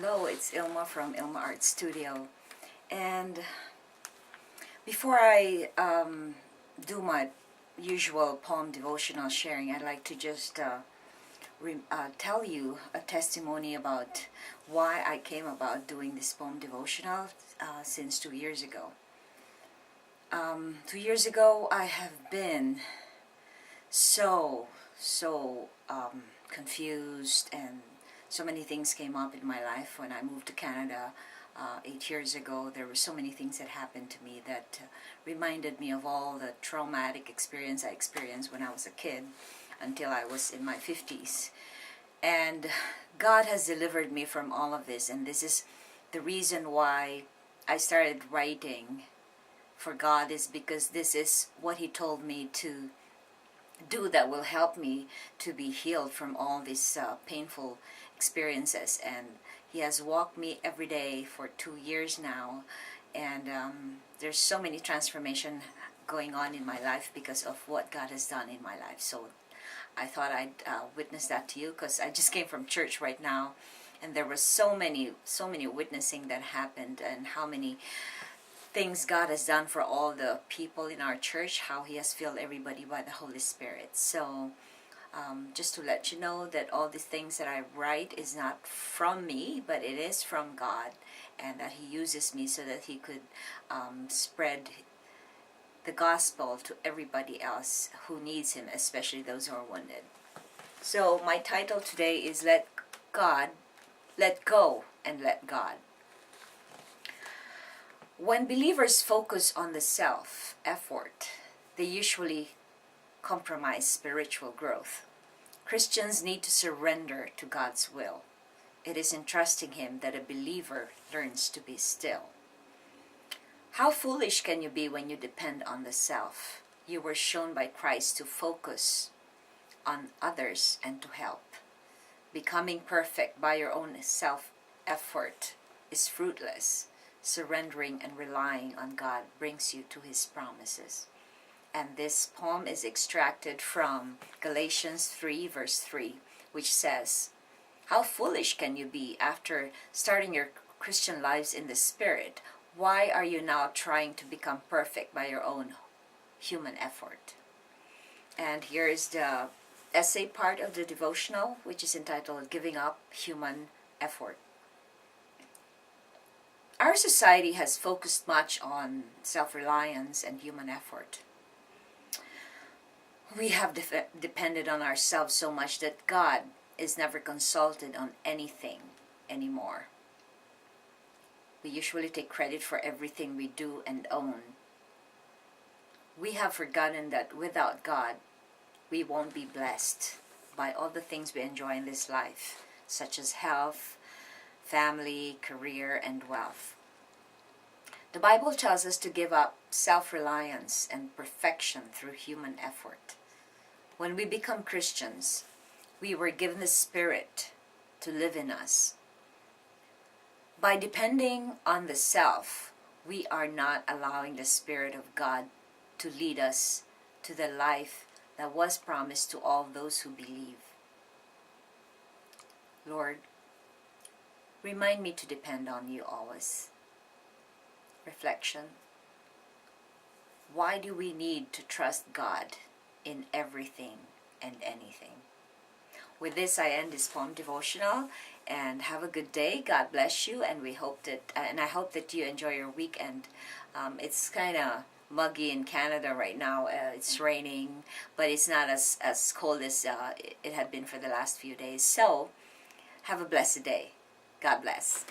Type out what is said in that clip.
Hello, it's Ilma from Ilma Art Studio. And before I do my usual poem devotional sharing, I'd like to just tell you a testimony about why I came about doing this poem devotional since 2 years ago. 2 years ago, I have been so confused, and so many things came up in my life when I moved to Canada 8 years ago. There were so many things that happened to me that reminded me of all the traumatic experience I experienced when I was a kid until I was in my 50s. And God has delivered me from all of this, and this is the reason why I started writing for God, is because this is what He told me to do that will help me to be healed from all these painful experiences. And He has walked me every day for 2 years now, and there's so many transformation going on in my life because of what God has done in my life. So I thought I'd witness that to you, because I just came from church right now, and there was so many witnessing that happened, and how many things God has done for all the people in our church, how He has filled everybody by the Holy Spirit. So just to let you know that all these things that I write is not from me, but it is from God, and that He uses me so that He could spread the gospel to everybody else who needs Him, especially those who are wounded. So my title today is Let Go and Let God. When believers focus on the self-effort, they usually compromise spiritual growth. Christians need to surrender to God's will. It is in trusting Him that a believer learns to be still. How foolish can you be when you depend on the self? You were shown by Christ to focus on others and to help. Becoming perfect by your own self-effort is fruitless. Surrendering and relying on God brings you to His promises. And this poem is extracted from Galatians 3 verse 3, which says, "How foolish can you be after starting your Christian lives in the Spirit? Why are you now trying to become perfect by your own human effort?" And here is the essay part of the devotional, which is entitled Giving Up Human Effort. Our society has focused much on self-reliance and human effort. We have depended on ourselves so much that God is never consulted on anything anymore. We usually take credit for everything we do and own. We have forgotten that without God, we won't be blessed by all the things we enjoy in this life, such as health, family, career, and wealth. The Bible tells us to give up self-reliance and perfection through human effort. When we become Christians, we were given the Spirit to live in us. By depending on the self, we are not allowing the Spirit of God to lead us to the life that was promised to all those who believe. Lord, remind me to depend on You always. Reflection: why do we need to trust God in everything and anything? With this, I end this poem devotional, and have a good day. God bless you, and I hope that you enjoy your weekend. It's kind of muggy in Canada right now. It's raining, but it's not as cold as it had been for the last few days. So have a blessed day. God bless.